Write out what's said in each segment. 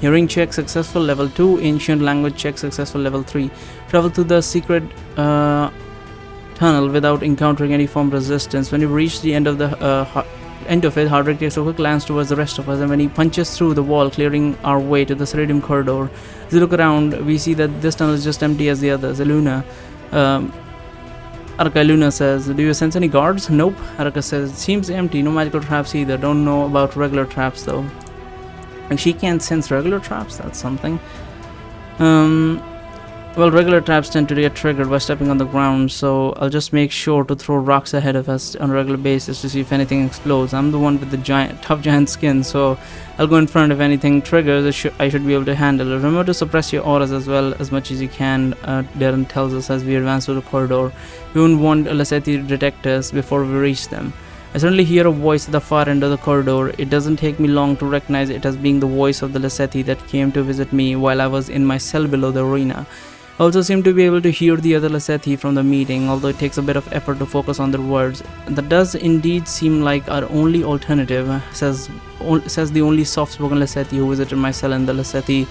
Hearing check successful level 2. Ancient language check successful level 3. Travel to the secret tunnel without encountering any form of resistance. When you reach the end of it, Hardrick takes a quick glance towards the rest of us, and when he punches through the wall, clearing our way to the Ceridium corridor, as we look around, we see that this tunnel is just empty as the others. Arca says, "Do you sense any guards?" "Nope." Arca says, "It seems empty. No magical traps either. Don't know about regular traps though." And she can't sense regular traps? That's something. Well, regular traps tend to get triggered by stepping on the ground, so I'll just make sure to throw rocks ahead of us on a regular basis to see if anything explodes. I'm the one with the tough giant skin, so I'll go in front. If anything triggers, I should be able to handle it. Remember to suppress your auras as well as much as you can, Darren tells us as we advance through the corridor. We won't want Lassetti to detect us before we reach them. I suddenly hear a voice at the far end of the corridor. It doesn't take me long to recognize it as being the voice of the Lassetti that came to visit me while I was in my cell below the arena. I also seem to be able to hear the other Lassetti from the meeting, although it takes a bit of effort to focus on their words. That does indeed seem like our only alternative, says the only soft-spoken Lassetti who visited my cell in the Lassetti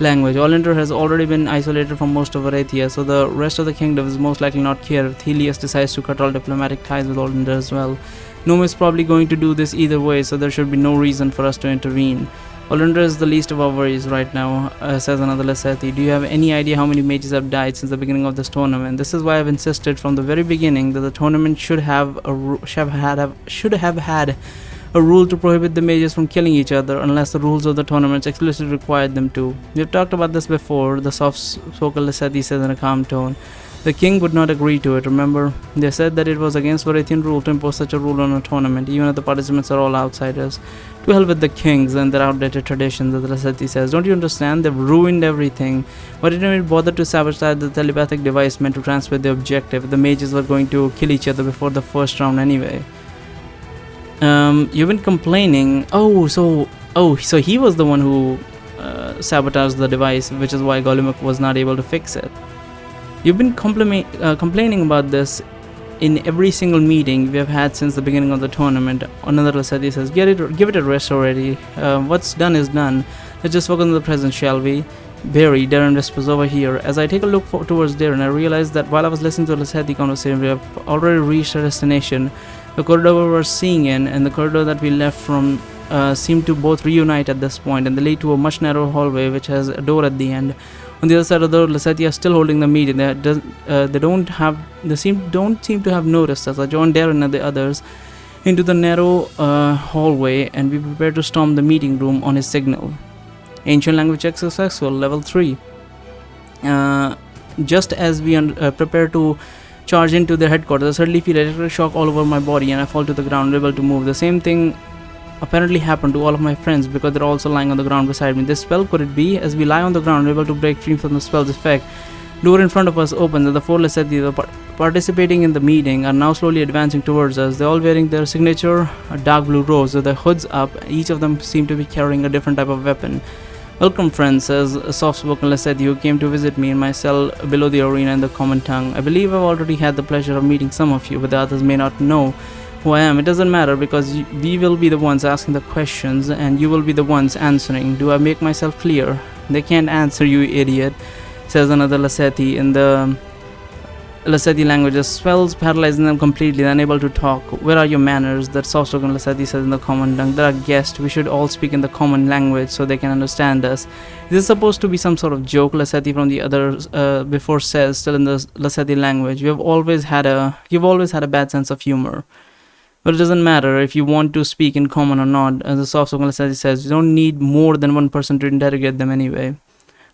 language. Olinder has already been isolated from most of Arathia, so the rest of the kingdom is most likely not here if Helios decides to cut all diplomatic ties with Olinder as well. Nome is probably going to do this either way, so there should be no reason for us to intervene. Olinder is the least of our worries right now, says another Lassetti. Do you have any idea how many mages have died since the beginning of this tournament? This is why I've insisted from the very beginning that the tournament should have had a rule to prohibit the mages from killing each other unless the rules of the tournament explicitly required them to. We've talked about this before, the soft-spoken Lassetti says in a calm tone. The king would not agree to it, remember? They said that it was against Varathian rule to impose such a rule on a tournament, even if the participants are all outsiders. To hell with the kings and their outdated traditions, the Lassetti says. Don't you understand? They've ruined everything. Why didn't we bother to sabotage the telepathic device meant to transmit the objective? The mages were going to kill each other before the first round anyway. You've been complaining. So he was the one who sabotaged the device, which is why Gollumuk was not able to fix it. You've been complaining about this in every single meeting we have had since the beginning of the tournament. Another Lassetti says, give it a rest already. What's done is done. Let's just focus on the present, shall we? Barry, Darren whispers over here. As I take a look towards Darren, I realize that while I was listening to the Lassetti conversation, we have already reached our destination. The corridor we were seeing in and the corridor that we left from seem to both reunite at this point, and they lead to a much narrower hallway which has a door at the end. On the other side of the door, Lassetti are still holding the meeting. They don't seem to have noticed us. I joined Darren and the others into the narrow hallway, and we prepare to storm the meeting room on his signal. Ancient language check successful, level 3. Just as we prepare to charge into their headquarters, I suddenly feel electric shock all over my body, and I fall to the ground, unable to move. The same thing apparently happened to all of my friends because they're also lying on the ground beside me. This spell, could it be? As we lie on the ground, able to break free from the spell's effect, door in front of us opens, and the four Lassetti participating in the meeting are now slowly advancing towards us. They're all wearing their signature dark blue robes with their hoods up. Each of them seem to be carrying a different type of weapon. Welcome, friends, says a soft-spoken Lassetti who came to visit me in my cell below the arena in the common tongue. I believe I've already had the pleasure of meeting some of you, but the others may not know who I am. It doesn't matter because we will be the ones asking the questions and you will be the ones answering. Do I make myself clear? They can't answer, you idiot, says another Lassetti in the Lassetti language. The spells paralyzing them completely, unable to talk. Where are your manners? That soft-spoken Lassetti says in the common tongue. They're our guests. We should all speak in the common language so they can understand us. Is this supposed to be some sort of joke? Lassetti from the others before says, still in the Lassetti language. You've always had a bad sense of humor. But it doesn't matter if you want to speak in common or not. As the soft-spoken Lassetti says, you don't need more than one person to interrogate them anyway.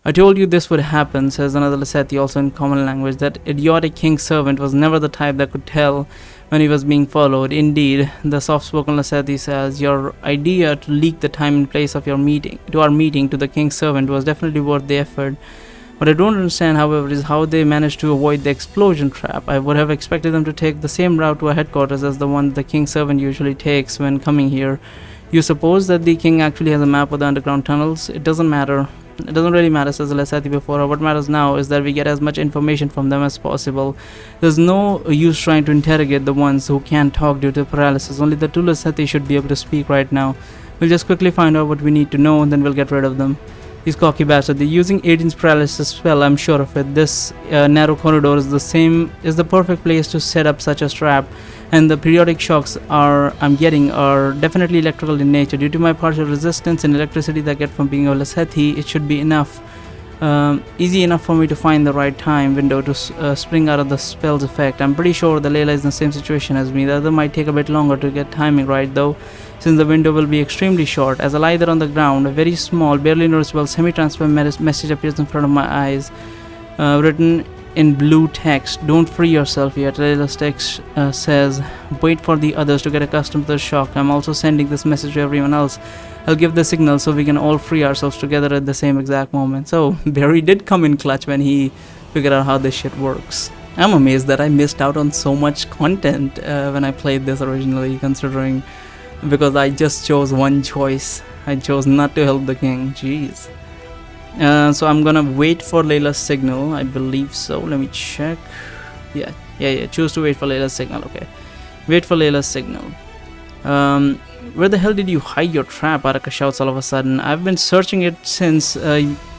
I told you this would happen, says another Lassetti, also in common language. That idiotic king's servant was never the type that could tell when he was being followed. Indeed, the soft-spoken Lassetti says, your idea to leak the time and place of our meeting to the king's servant was definitely worth the effort. What I don't understand, however, is how they managed to avoid the explosion trap. I would have expected them to take the same route to our headquarters as the one the king's servant usually takes when coming here. You suppose that the king actually has a map of the underground tunnels? It doesn't matter. It doesn't really matter, says Lassetti before. What matters now is that we get as much information from them as possible. There's no use trying to interrogate the ones who can't talk due to paralysis. Only the two Lassetti should be able to speak right now. We'll just quickly find out what we need to know and then we'll get rid of them. These cocky bastards. They're using Aiden's paralysis spell, I'm sure of it. This narrow corridor is the perfect place to set up such a trap, and the periodic shocks I'm getting are definitely electrical in nature. Due to my partial resistance and electricity that I get from being a Lasethi, it should be easy enough for me to find the right time window to spring out of the spell's effect. I'm pretty sure the Layla is in the same situation as me. The other might take a bit longer to get timing right though, since the window will be extremely short. As I lie there on the ground, a very small, barely noticeable, semi-transparent message appears in front of my eyes, written in blue text. Don't free yourself yet. Layla's text says, wait for the others to get accustomed to the shock. I'm also sending this message to everyone else. I'll give the signal so we can all free ourselves together at the same exact moment. So Barry did come in clutch when he figured out how this shit works. I'm amazed that I missed out on so much content when I played this originally, considering, because I just chose one choice. I chose not to help the king. Jeez. So I'm gonna wait for Layla's signal. I believe so. Let me check. Yeah. Choose to wait for Layla's signal. Okay. Wait for Layla's signal. Where the hell did you hide your trap? Araka shouts all of a sudden. I've been searching it since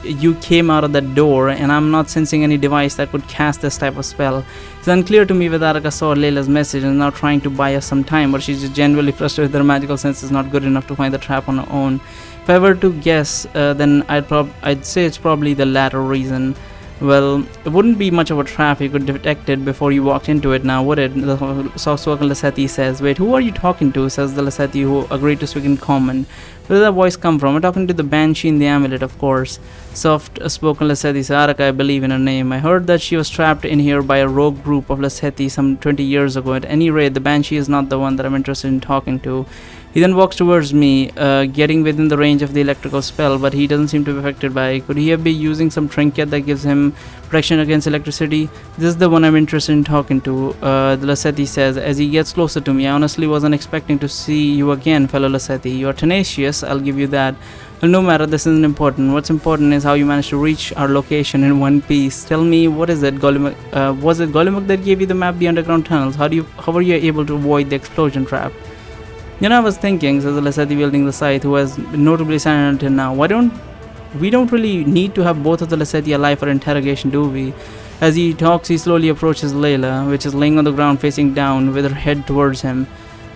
you came out of that door, and I'm not sensing any device that could cast this type of spell. It's unclear to me whether Araka saw Layla's message and is now trying to buy us some time, or she's just genuinely frustrated that her magical sense is not good enough to find the trap on her own. If I were to guess, then I'd say it's probably the latter reason. Well, it wouldn't be much of a trap you could detect it before you walked into it, now would it? The soft-spoken Lasethi says. Wait, who are you talking to? Says the Lasethi, who agreed to speak in common. Where did that voice come from? I'm talking to the Banshee in the amulet, of course. Soft-spoken Lasethi says, Araka, I believe in her name. I heard that she was trapped in here by a rogue group of Lasethi some 20 years ago. At any rate, the Banshee is not the one that I'm interested in talking to. He then walks towards me, getting within the range of the electrical spell, but he doesn't seem to be affected by it. Could he be using some trinket that gives him protection against electricity? This is the one I'm interested in talking to, the Lasethi says, as he gets closer to me. I honestly wasn't expecting to see you again, fellow Lasethi. You are tenacious, I'll give you that. Well, no matter, this isn't important. What's important is how you managed to reach our location in one piece. Tell me, what is it, Gollum? Was it Gollum that gave you the map, the underground tunnels? How were you able to avoid the explosion trap? You know, I was thinking, says the Lasethi wielding the scythe, who has been notably silent until now. We don't really need to have both of the Lasethi alive for interrogation, do we? As he talks, he slowly approaches Layla, which is laying on the ground facing down with her head towards him.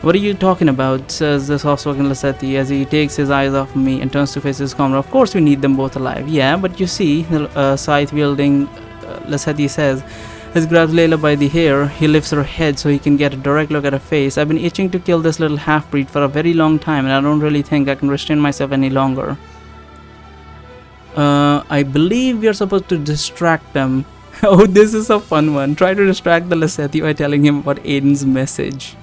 What are you talking about? Says the soft-spoken Lasethi as he takes his eyes off me and turns to face his comrade. Of course we need them both alive. Yeah, but you see, the scythe-wielding Lasethi says, as he grabs Layla by the hair, he lifts her head so he can get a direct look at her face. I've been itching to kill this little half-breed for a very long time, and I don't really think I can restrain myself any longer. I believe we are supposed to distract them. Oh, this is a fun one. Try to distract the Lasethi by telling him about Aiden's message.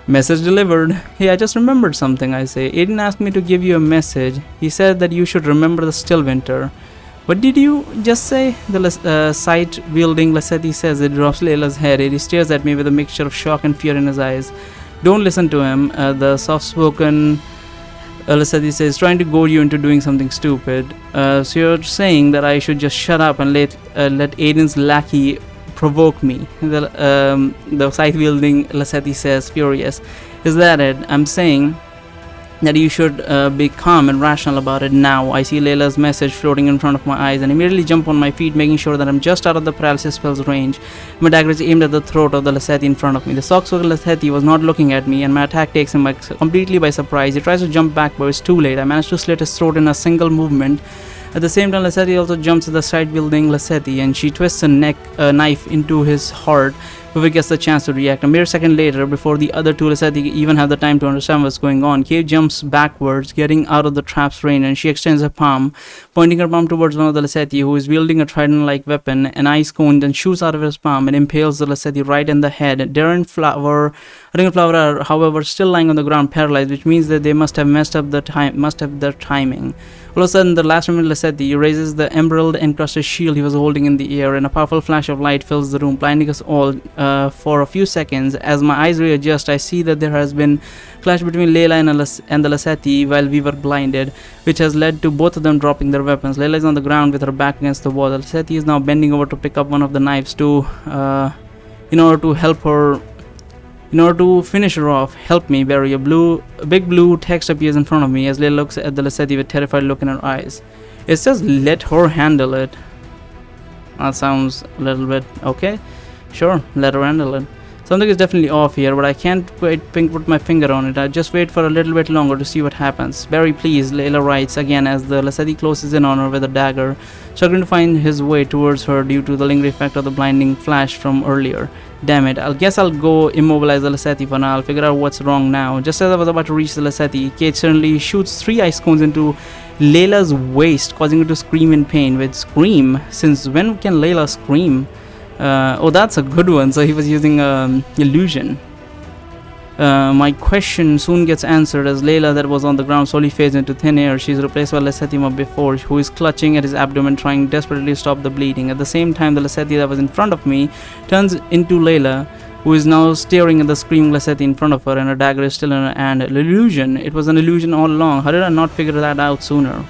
Message delivered. Hey, I just remembered something, I say. Aiden asked me to give you a message. He said that you should remember the still winter. What did you just say? The scythe-wielding Lasethi says. It drops Layla's head. He stares at me with a mixture of shock and fear in his eyes. Don't listen to him. The soft-spoken Lasethi says, trying to goad you into doing something stupid. So you're saying that I should just shut up and let Aiden's lackey provoke me? The scythe-wielding Lasethi says, furious. Is that it? I'm saying that you should be calm and rational about it now. I see Layla's message floating in front of my eyes and immediately jump on my feet, making sure that I'm just out of the paralysis spell's range. My dagger is aimed at the throat of the Lasethi in front of me. The soft-spoken Lasethi was not looking at me, and my attack takes him completely by surprise. He tries to jump back, but it's too late. I managed to slit his throat in a single movement. At the same time, Lasethi also jumps at the scythe-wielding Lasethi, and she twists a knife into his heart before he gets the chance to react. A mere second later, before the other two Lasethi even have the time to understand what's going on, Cave jumps backwards, getting out of the trap's range, and she extends her palm, pointing her palm towards one of the Lasethi, who is wielding a trident-like weapon. An ice cone then shoots out of his palm and impales the Lasethi right in the head. Darren and Flower are, however, still lying on the ground, paralyzed, which means that they must have their timing. All of a sudden, the last remaining Lasethi raises the emerald-encrusted shield he was holding in the air, and a powerful flash of light fills the room, blinding us all for a few seconds. As my eyes readjust, I see that there has been clash between Layla and the Lasethi while we were blinded, which has led to both of them dropping their weapons. Layla is on the ground with her back against the wall. The Lasethi is now bending over to pick up one of the knives in order to finish her off. Help me, Barry. A big blue text appears in front of me as Layla looks at the Lasethi with a terrified look in her eyes. It says let her handle it. That sounds a little bit okay. Sure, let her handle it. Something is definitely off here, but I can't quite put my finger on it. I just wait for a little bit longer to see what happens. Very pleased, Layla writes again as the Lassetti closes in on her with a dagger, struggling to find his way towards her due to the lingering effect of the blinding flash from earlier. Damn it, I guess I'll go immobilize the Lassetti for now. I'll figure out what's wrong now. Just as I was about to reach the Lassetti, Kate suddenly shoots 3 ice cones into Layla's waist, causing her to scream in pain. With scream? Since when can Layla scream? Oh, that's a good one. So he was using illusion. My question soon gets answered as Layla, that was on the ground, slowly fades into thin air. She's replaced by Lassetti of before, who is clutching at his abdomen, trying desperately to stop the bleeding. At the same time, the Lassetti that was in front of me turns into Layla, who is now staring at the screaming Lassetti in front of her, and her dagger is still in her hand. Illusion. It was an illusion all along. How did I not figure that out sooner?